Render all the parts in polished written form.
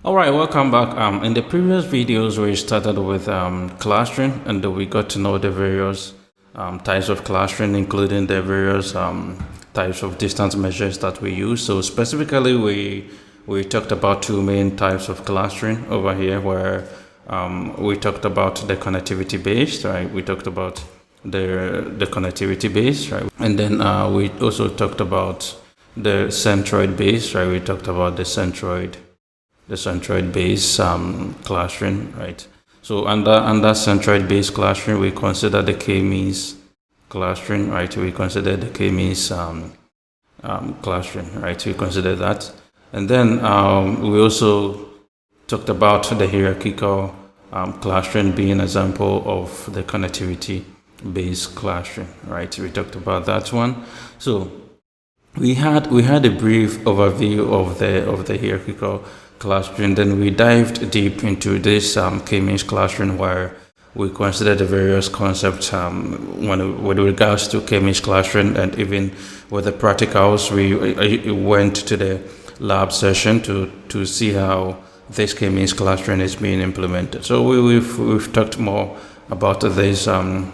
All right, welcome back. In the previous videos, we started with clustering, and we got to know the various types of clustering, including the various types of distance measures that we use. So specifically, we talked about two main types of clustering over here, where we talked about the connectivity based, right? We talked about the connectivity based, right? And then we also talked about the centroid based, right? We talked about the centroid based clustering, right? So under centroid based clustering, we consider the k-means clustering, right? We consider the k-means clustering, right? We consider that, and then we also talked about the hierarchical clustering being an example of the connectivity based clustering, right? We talked about that one. So we had a brief overview of the hierarchical clustering. Then we dived deep into this k-means clustering, where we considered the various concepts with regards to k-means clustering, and even with the practicals. We went to the lab session to see how this k-means clustering is being implemented. So we've talked more about this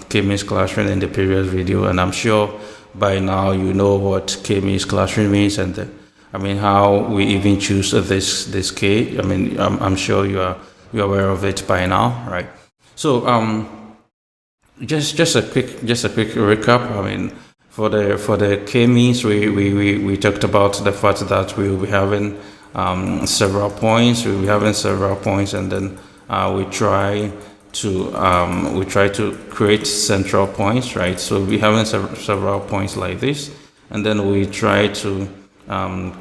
k-means clustering in the previous video, and I'm sure by now you know what k-means clustering means, and how we even choose this k. I'm sure you're aware of it by now, right? So just a quick recap. For the k-means, we talked about the fact that we will be having several points. We'll be having several points, and then we try to create central points, right? So we having several points like this, and then we try to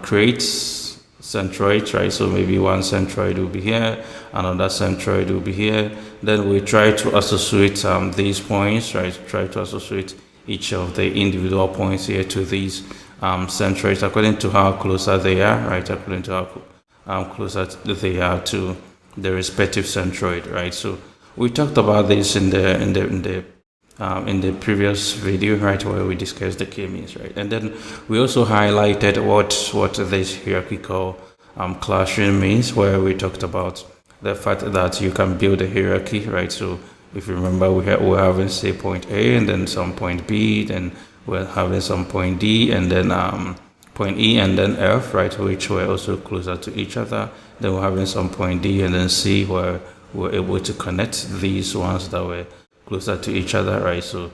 create centroids, right? So maybe one centroid will be here, another centroid will be here. Then we try to associate these points, right? Try to associate each of the individual points here to these centroids according to how closer they are, right? According to how closer they are to the respective centroid, right? So we talked about this in the previous video, right, where we discussed the k-means, right? And then we also highlighted what this hierarchical clustering means, where we talked about the fact that you can build a hierarchy, right? So if you remember, we're having, say, point A, and then some point B, then we're having some point D, and then point E, and then F, right, which were also closer to each other. Then we're having some point D, and then C, where we're able to connect these ones that were closer to each other, right? So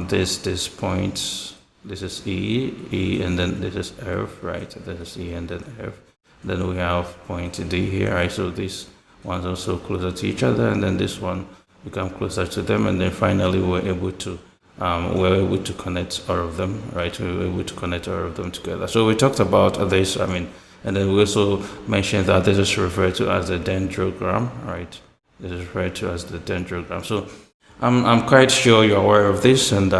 this point, this is E, and then this is F, right? This is E, and then F. Then we have point D here, right? So these ones also closer to each other, and then this one become closer to them, and then finally we're able to connect all of them, right? We were able to connect all of them together. So we talked about this, and then we also mentioned that this is referred to as the dendrogram, right? This is referred to as the dendrogram. So I'm quite sure you're aware of this, and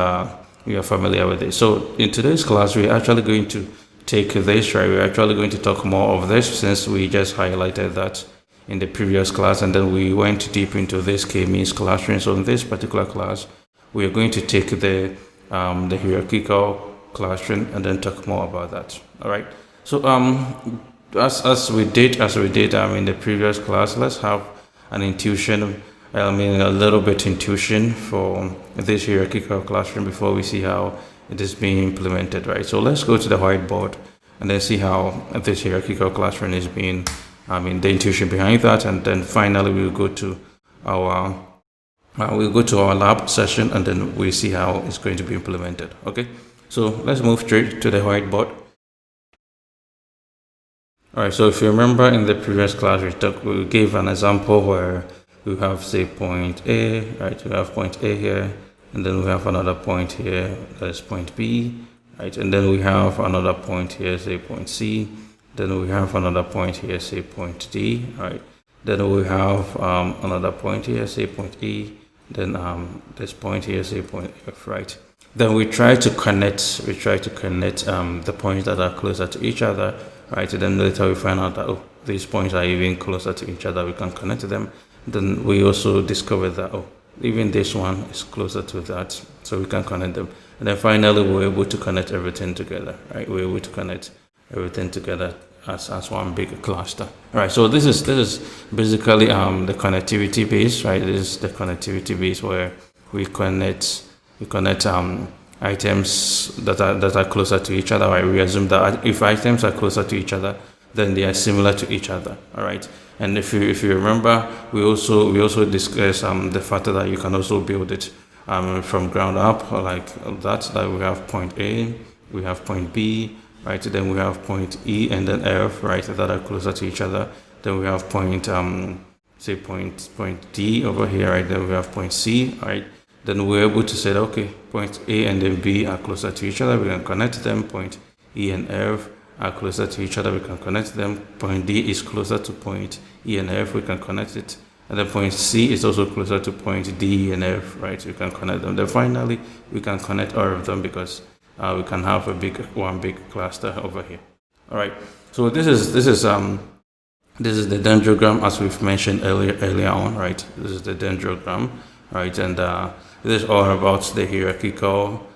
you're familiar with this. So in today's class, we're actually going to take this, right? We're actually going to talk more of this, since we just highlighted that in the previous class, and then we went deep into this k-means clustering. So in this particular class, we are going to take the hierarchical clustering and then talk more about that. All right. So as we did in the previous class, let's have an intuition. A little bit intuition for this hierarchical clustering before we see how it is being implemented, right? So let's go to the whiteboard and then see how this hierarchical clustering is being, the intuition behind that, and then finally we'll go to our lab session, and then we see how it's going to be implemented. Okay, so let's move straight to the whiteboard. All right, so if you remember in the previous class, we gave an example where we have, say, point A, right? We have point A here, and then we have another point here, that is point B, right? And then we have another point here, say point C. Then we have another point here, say point D, right? Then we have another point here, say point E. Then this point here, say point F, right? Then we try to connect the points that are closer to each other, right? And then later we find out that, these points are even closer to each other, we can connect them. Then we also discover that, even this one is closer to that, so we can connect them. And then finally we're able to connect everything together, right? We're able to connect everything together as one big cluster. All right, so this is basically the connectivity base, right? This is the connectivity base where we connect items that are closer to each other. Right? We assume that if items are closer to each other, then they are similar to each other. All right, and if you remember, we also discussed the fact that you can also build it from ground up, like that we have point A, we have point B, right? Then we have point E and then F, right? That are closer to each other. Then we have point say point D over here, right? Then we have point C, right? Then we're able to say, okay, point A and then B are closer to each other. We can connect them. Point E and F are closer to each other. We can connect them. Point D is closer to point E and F. We can connect it. And then point C is also closer to point D and F, right? We can connect them. Then finally, we can connect all of them because we can have one big cluster over here. All right. So this is the dendrogram as we've mentioned earlier on, right? This is the dendrogram, right? And this is all about the hierarchical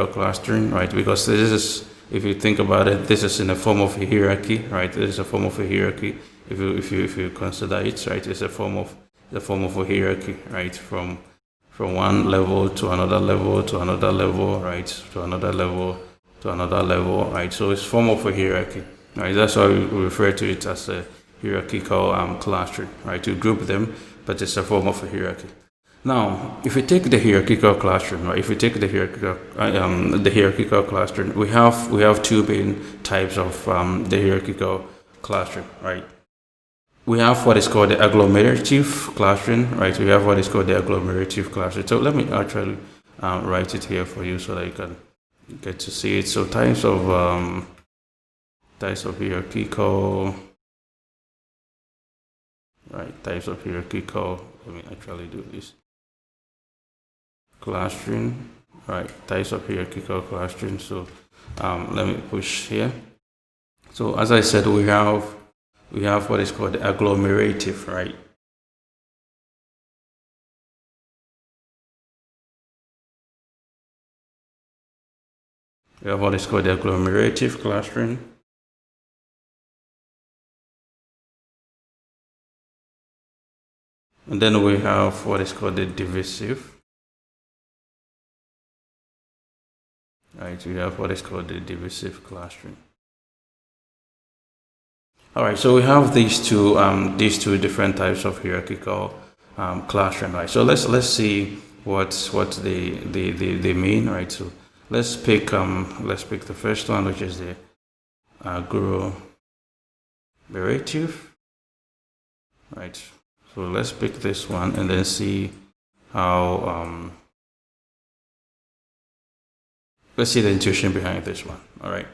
clustering, right? Because this is, if you think about it, this is in a form of a hierarchy, right? This is a form of a hierarchy. If you consider it, right, it's a form of a hierarchy, right? From one level to another level to another level, right? To another level to another level, right? So it's form of a hierarchy, right? That's why we refer to it as a hierarchical clustering, right? To group them, but it's a form of a hierarchy. Now, if we take the hierarchical clustering, right? If we take the hierarchical clustering, we have two main types of the hierarchical clustering, right? We have what is called the agglomerative clustering, right? We have what is called the agglomerative clustering. So let me actually write it here for you so that you can get to see it. So types of hierarchical, right? Types of hierarchical. Let me actually do this. Clustering, right? Types of hierarchical clustering. So let me push here. So as I said, we have what is called the agglomerative, right? We have what is called the agglomerative clustering. And then we have what is called the divisive. Right, we have what is called the divisive clustering. All right, so we have these two different types of hierarchical clustering, right? So let's see what they mean, right? So let's pick the first one, which is the agglomerative, right? So let's pick this one and then see how let's see the intuition behind this one. All right.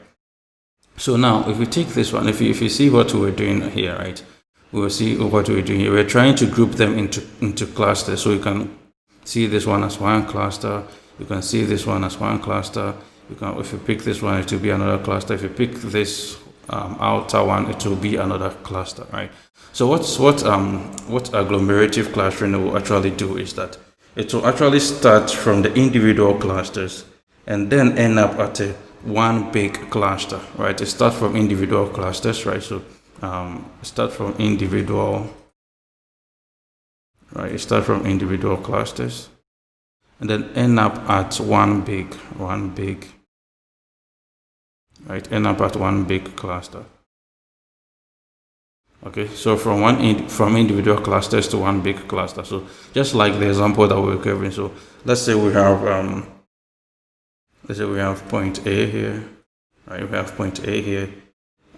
So now, if we take this one, if you see what we're doing here, right? We will see what we're doing here. We're trying to group them into clusters. So you can see this one as one cluster. You can see this one as one cluster. If you pick this one, it will be another cluster. If you pick this outer one, it will be another cluster, right? So what agglomerative clustering will actually do is that it will actually start from the individual clusters and then end up at one big cluster, right? It starts from individual clusters, right? So start from individual, right? It starts from individual clusters and then end up at one big, right? End up at one big cluster. Okay, so from individual clusters to one big cluster. So just like the example that we're covering. So let's say we have point A here, right? We have point A here,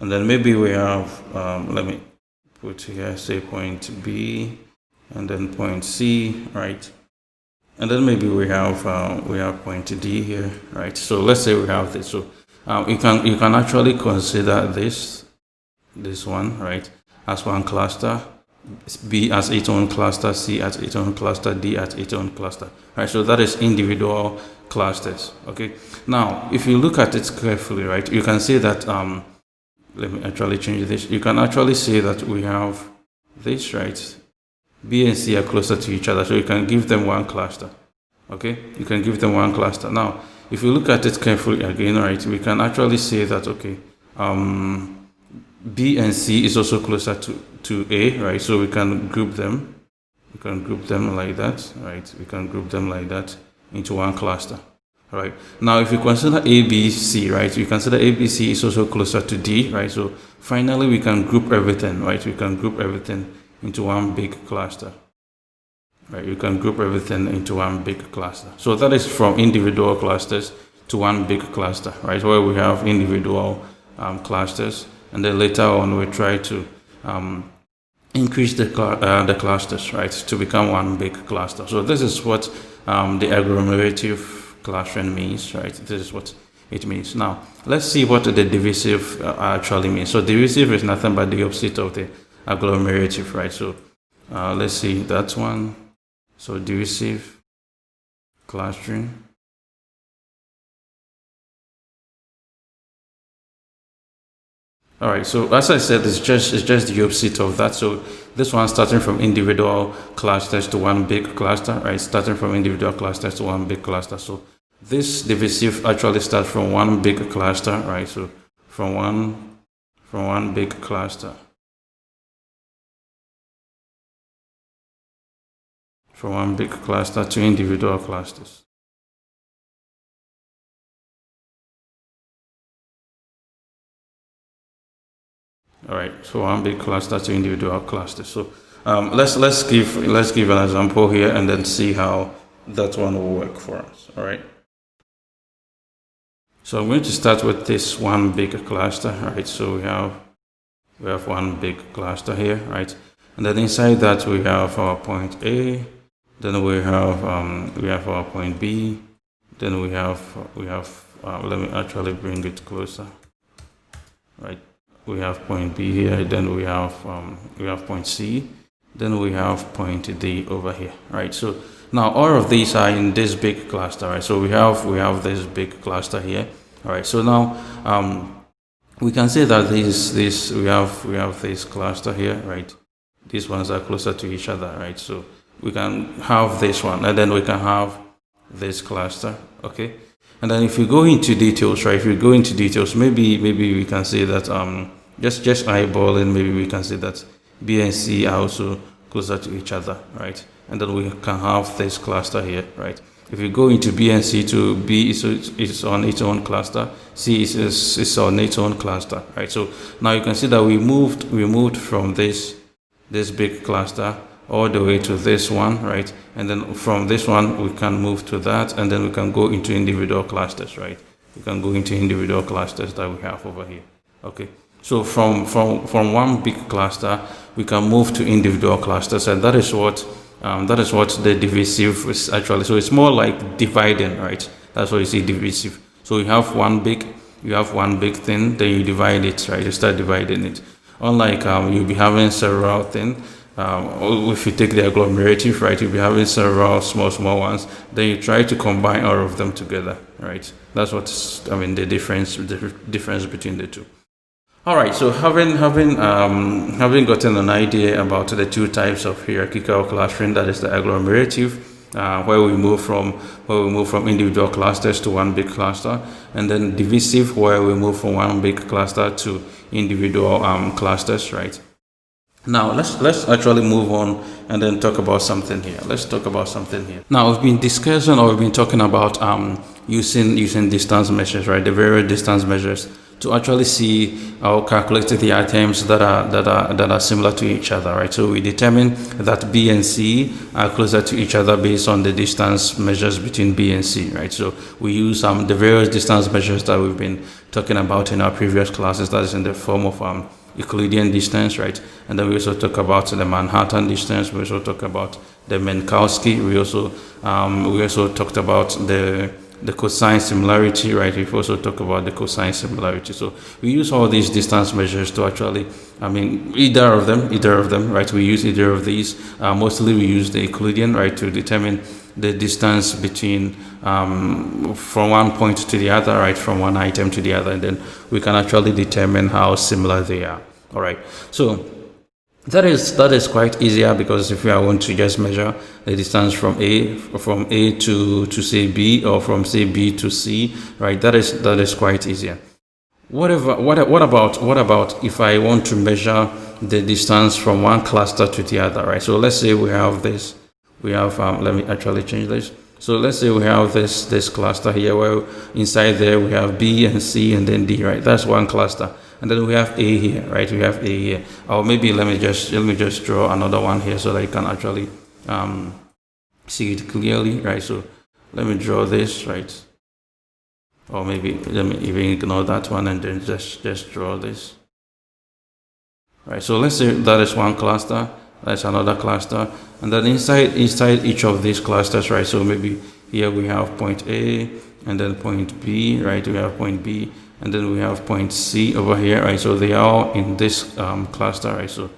and then maybe we have let me put here, say point B, and then point C, right? And then maybe we have point D here, right? So let's say we have this. So you can actually consider this one, right, as one cluster, B as its own cluster, C as its own cluster, D as its own cluster, right? So that is individual clusters. Okay, now if you look at it carefully, right, you can see that let me actually change this. You can actually see that we have this, right? B and C are closer to each other, so you can give them one cluster. Okay, you can give them one cluster. Now if you look at it carefully again, right, we can actually say that, okay, B and C is also closer to A, right? So we can group them. We can group them like that, right? We can group them like that into one cluster. All right. Now, if you consider ABC, right, you consider ABC is also closer to D, right? So finally, we can group everything, right? We can group everything into one big cluster, right? You can group everything into one big cluster. So that is from individual clusters to one big cluster, right? Where we have individual clusters, and then later on we try to increase the clusters, right, to become one big cluster. So this is what the agglomerative clustering means, right? This is what it means. Now, let's see what the divisive actually means. So divisive is nothing but the opposite of the agglomerative, right? So let's see that one. So divisive clustering. All right, so as I said, it's just the opposite of that. So this one starting from individual clusters to one big cluster, right? Starting from individual clusters to one big cluster. So this divisive actually starts from one big cluster, right? So from one big cluster. From one big cluster to individual clusters. All right, so one big cluster to individual clusters. So let's give an example here and then see how that one will work for us. All right. So I'm going to start with this one big cluster, right? So we have one big cluster here, right? And then inside that we have our point A, then we have our point B, then we have let me actually bring it closer, right? We have point B here, then we have point C, then we have point D over here, right? So now all of these are in this big cluster, right? So we have this big cluster here, all right? So now we can say that we have this cluster here, right? These ones are closer to each other, right? So we can have this one, and then we can have this cluster, okay? And then if you go into details, right? If you go into details, maybe we can say that just eyeballing, maybe we can say that B and C are also closer to each other, right? And then we can have this cluster here, right? If you go into B and C, to B is on its own cluster, C is on its own cluster, right? So now you can see that we moved from this big cluster all the way to this one, right? And then from this one we can move to that, and then we can go into individual clusters, right? We can go into individual clusters that we have over here. Okay, so from one big cluster we can move to individual clusters, and that is what the divisive is actually. So it's more like dividing, right? That's what you see divisive. So you have one big thing, then you divide it, right? You start dividing it. Unlike you'll be having several things. If you take the agglomerative, right, you'll be having several small ones. Then you try to combine all of them together, right? That's the difference between the two. All right. So having gotten an idea about the two types of hierarchical clustering, that is the agglomerative, where we move from individual clusters to one big cluster, and then divisive, where we move from one big cluster to individual clusters, right? Now let's actually move on and then talk about something here. Let's talk about something here. Now we've been talking about using distance measures, right? The various distance measures to actually see or calculate the items that are similar to each other, right? So we determine that B and C are closer to each other based on the distance measures between B and C, right? So we use the various distance measures that we've been talking about in our previous classes. That is in the form of Euclidean distance, right? And then we also talk about the Manhattan distance. We also talk about the Minkowski. We also talked about the cosine similarity, right? We've also talked about the cosine similarity. So we use all these distance measures to actually, either of them, right? We use either of these. Mostly we use the Euclidean, right, to determine the distance between from one point to the other, right, from one item to the other, and then we can actually determine how similar they are. All right, so that is quite easier, because if we are going to just measure the distance from A to say B, or from say B to C, right, that is quite easier. What about if I want to measure the distance from one cluster to the other, right? So let's say we have this, let me actually change this. So let's say we have this cluster here, where inside there we have B and C and then D, right? That's one cluster. And then we have A here, right? We have A here. Or maybe let me just draw another one here so that you can actually see it clearly, right? So let me draw this, right? Or maybe let me even ignore that one and then just draw this. Right, so let's say that is one cluster, that's another cluster, and then inside each of these clusters, right? So maybe here we have point A, and then point B, right? We have point B, and then we have point C over here, right? So they are in this cluster, right? So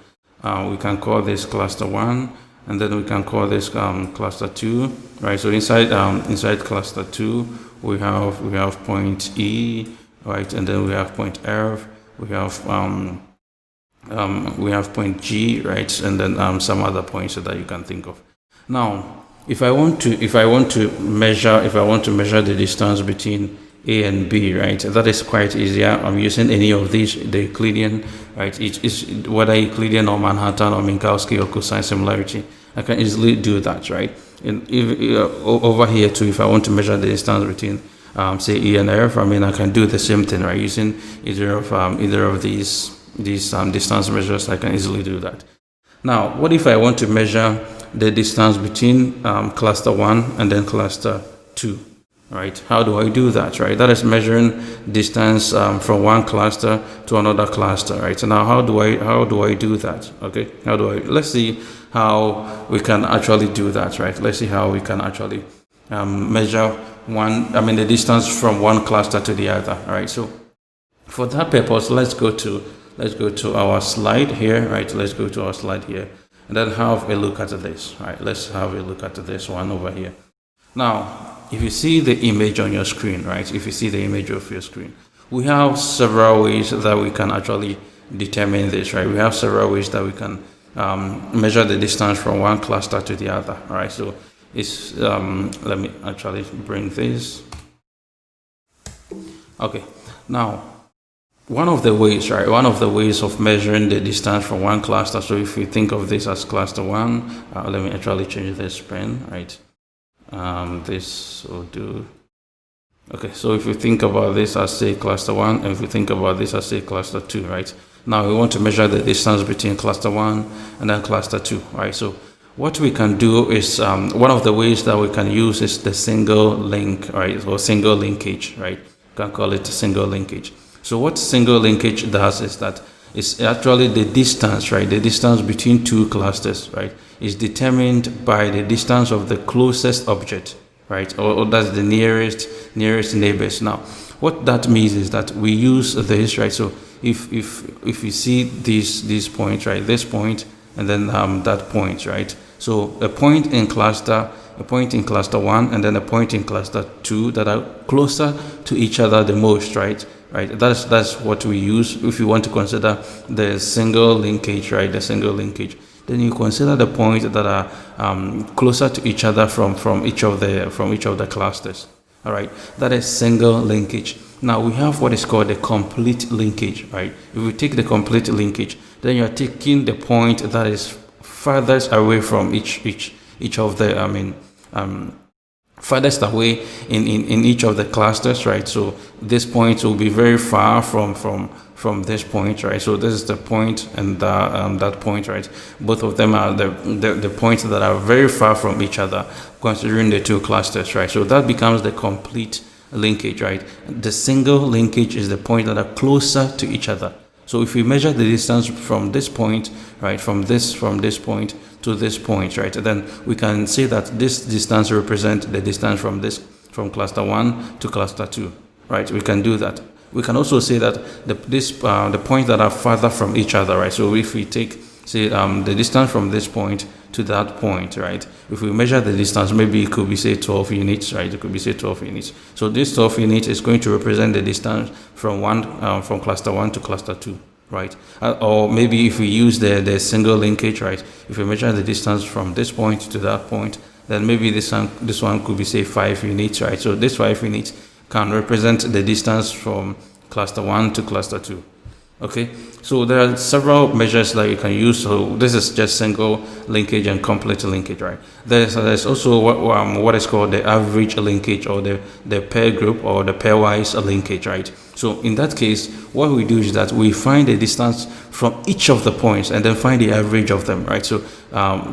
we can call this cluster 1, and then we can call this cluster 2, right? So inside cluster 2 we have point E, right? And then we have point F, we have point G, right? And then some other points that you can think of. Now if I want to measure the distance between A and B, right? That is quite easier. I'm using any of these, the Euclidean, right? It's whether Euclidean or Manhattan or Minkowski or cosine similarity. I can easily do that, right? And if over here too, if I want to measure the distance between say E and F, I mean I can do the same thing, right? Using either of these distance measures, I can easily do that. Now what if I want to measure the distance between cluster 1 and then cluster 2, right? How do I do that, right? That is measuring distance from one cluster to another cluster, right? So now how do I do that? Okay, let's see how we can actually do that, right? Let's see how we can actually measure the distance from one cluster to the other. All right, so for that purpose, let's go to our slide here, right? Let's go to our slide here and then have a look at this. All right, let's have a look at this one over here. Now if you see the image on your screen, right? If you see the image of your screen, we have several ways that we can actually determine this, right? We have several ways that we can measure the distance from one cluster to the other. All right, so it's let me actually bring this. Okay, now one of the ways of measuring the distance from one cluster, so if we think of this as cluster 1, let me actually change this pen, right? This will do. Okay, so if you think about this as say cluster 1, and if you think about this as say cluster 2, right? Now we want to measure the distance between cluster 1 and then cluster 2, right? So what we can do is one of the ways that we can use is the single link, right? Or single linkage, right? You can call it single linkage. So what single linkage does is that it's actually the distance, right? The distance between two clusters, right, is determined by the distance of the closest object, right? Or that's the nearest neighbors. Now, what that means is that we use this, right? So if you see these points, right, this point and then that point, right? So a point in cluster 1 and then a point in cluster 2 that are closer to each other the most, right? Right, that's what we use if you want to consider the single linkage, right? The single linkage. Then you consider the points that are closer to each other from each of the clusters. All right, that is single linkage. Now we have what is called a complete linkage, right? If we take the complete linkage, then you are taking the point that is furthest away from each of the farthest away in each of the clusters, right? So this point will be very far from this point, right? So this is the point and that point, right? Both of them are the points that are very far from each other, considering the two clusters, right? So that becomes the complete linkage, right? The single linkage is the point that are closer to each other. So if we measure the distance from this point, right, from this point to this point, right, then we can say that this distance represents the distance from cluster 1 to cluster 2, right? We can do that. We can also say that the points that are farther from each other, right? So if we take, say, the distance from this point to that point, right? If we measure the distance, maybe it could be, say, 12 units, right? It could be, say, 12 units. So this 12 units is going to represent the distance from cluster 1 to cluster 2, right? Or maybe if we use the single linkage, right? If we measure the distance from this point to that point, then maybe this one could be, say, 5 units, right? So this 5 units can represent the distance from cluster 1 to cluster 2. Okay, so there are several measures that you can use. So this is just single linkage and complete linkage, right? There's also what is called the average linkage, or the pair group, or the pairwise linkage, right? So in that case, what we do is that we find the distance from each of the points and then find the average of them, right? So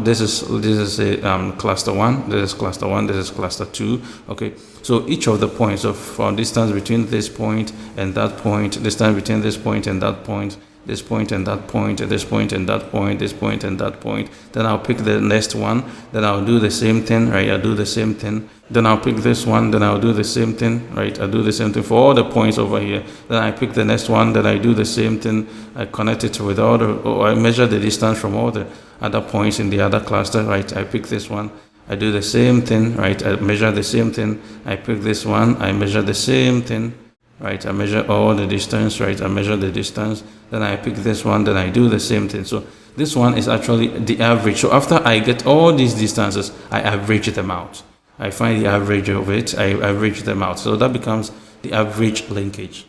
this is a cluster 1, this is cluster 1, this is cluster 2. Okay, so each of the points of distance between this point and that point, distance between this point and that point, this point and that point, this point and that point, this point and that point. Then I'll pick the next one. Then I'll do the same thing, right? I'll do the same thing. Then I'll pick this one. Then I'll do the same thing, right? I'll do the same thing for all the points over here. Then I pick the next one. Then I do the same thing. I connect it with all the, or I measure the distance from all the other points in the other cluster, right? I pick this one. I do the same thing, right? I measure the same thing. I pick this one. I measure the same thing. Right, I measure all the distance, right? I measure the distance, then I pick this one, then I do the same thing. So this one is actually the average. So after I get all these distances, I average them out. I find the average of it, I average them out. So that becomes the average linkage.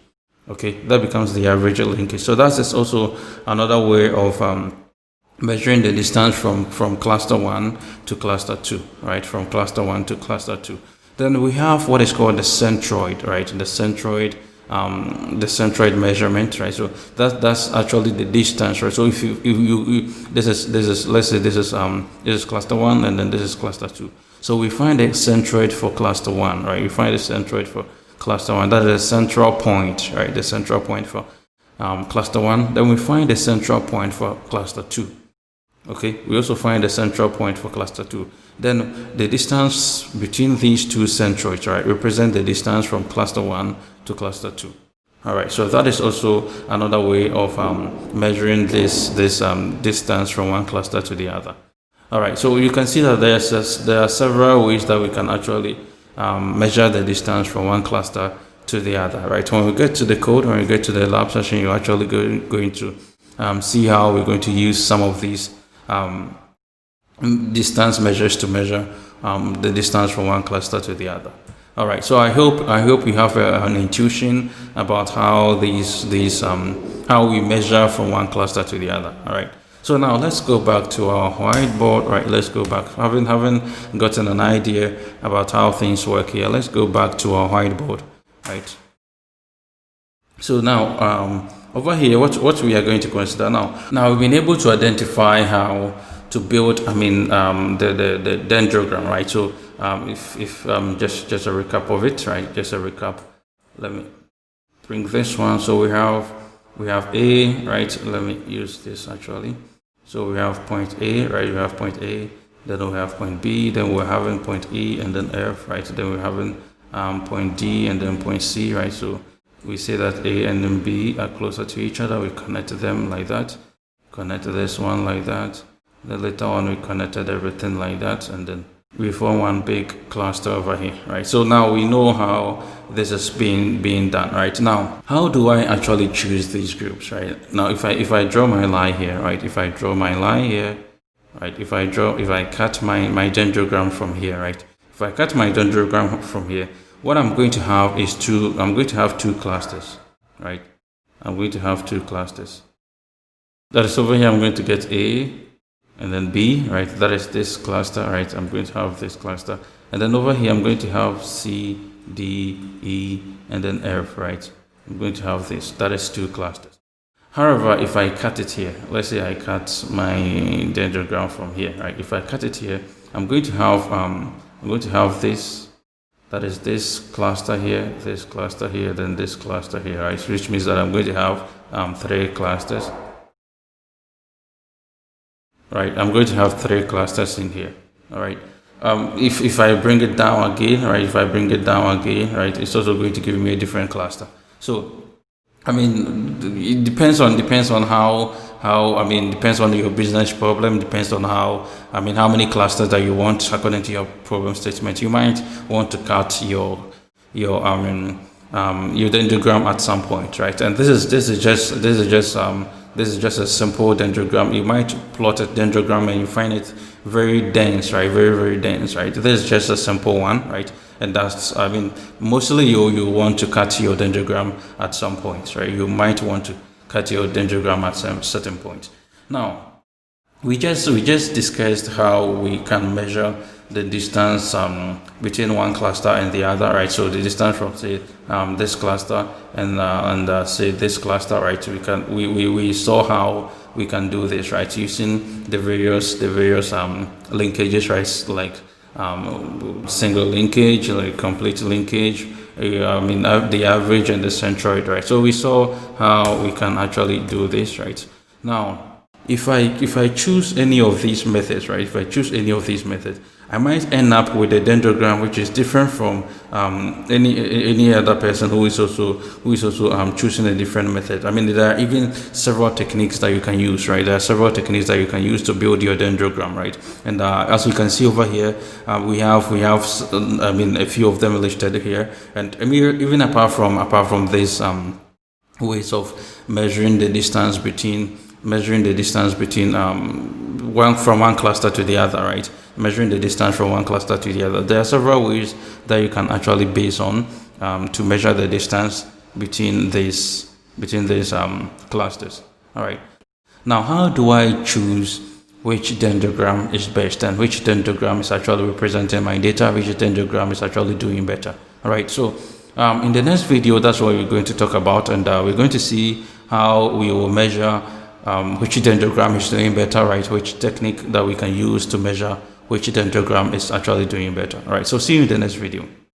Okay, that becomes the average linkage. So that is also another way of measuring the distance from cluster 1 to cluster 2, right? From cluster 1 to cluster 2. Then we have what is called the centroid, right? The centroid measurement, right? So that's actually the distance, right? So if you this is let's say this is cluster 1, and then this is cluster 2. So we find a centroid for cluster 1, right? We find a centroid for cluster 1. That is a central point, right? The central point for cluster 1. Then we find a central point for cluster 2. Okay, we also find a central point for cluster 2. Then the distance between these two centroids, right, represent the distance from cluster 1 to cluster 2. All right, so that is also another way of measuring this distance from one cluster to the other. All right, so you can see that there are several ways that we can actually measure the distance from one cluster to the other, right? When we get to the code, when we get to the lab session, you're actually going to see how we're going to use some of these distance measures to measure the distance from one cluster to the other. All right, so I hope you have an intuition about how how we measure from one cluster to the other. All right, so now let's go back to our whiteboard. Right, let's go back. Having gotten an idea about how things work here, let's go back to our whiteboard. Right. So now over here, what we are going to consider now we've been able to identify how to build the dendrogram, right? So if just a recap of it, right? Just a recap. Let me bring this one. So we have A, right? Let me use this actually. So we have point A, right? We have point A, then we have point B, then we're having point E and then F, right? Then we're having point D and then point C, right? So we say that A and then B are closer to each other. We connect them like that. Connect this one like that. Then later on we connected everything like that, and then we form one big cluster over here, right? So now we know how this is being done, right? Now, how do I actually choose these groups, right? Now, if I draw my line here, right? If I draw my line here, right? If I cut my dendrogram from here, right? If I cut my dendrogram from here, what I'm going to have is I'm going to have two clusters, right? I'm going to have two clusters. That is over here, I'm going to get A and then B, right? That is this cluster, right? I'm going to have this cluster. And then over here, I'm going to have C, D, E, and then F, right? I'm going to have this. That is two clusters. However, if I cut it here, let's say I cut my dendrogram from here, right? If I cut it here, I'm going to have this. That is this cluster here, then this cluster here, right? Which means that I'm going to have three clusters. Right, I'm going to have three clusters in here. All right. If I bring it down again, right? Right, it's also going to give me a different cluster. So, I mean, it depends on depends on your business problem. Depends on how many clusters that you want according to your problem statement. You might want to cut your dendrogram at some point, right? And this is just a simple dendrogram. You might plot a dendrogram and you find it very dense, right? Very, very dense, right? This is just a simple one, right? And that's, I mean, mostly you want to cut your dendrogram at some point, right? You might want to cut your dendrogram at some certain point. Now, we just discussed how we can measure the distance between one cluster and the other, right? So the distance from, say, this cluster and say this cluster, right? We saw how we can do this, right? Using the various linkages, right? Like single linkage, like complete linkage. I mean, the average and the centroid, right? So we saw how we can actually do this, right? Now, if I choose any of these methods, right? If I choose any of these methods, I might end up with a dendrogram which is different from any other person who is also choosing a different method. I mean, there are even several techniques that you can use, right? There are several techniques that you can use to build your dendrogram, right? And as you can see over here, we have I mean, a few of them listed here, and I mean, even apart from this ways of measuring the distance between from one cluster to the other, right? Measuring the distance from one cluster to the other. There are several ways that you can actually base on to measure the distance between these clusters. All right. Now, how do I choose which dendrogram is best and which dendrogram is actually representing my data, which dendrogram is actually doing better? All right. So in the next video, that's what we're going to talk about, and we're going to see how we will measure which dendrogram is doing better, right? Which technique that we can use to measure which dendrogram is actually doing better. All right, so see you in the next video.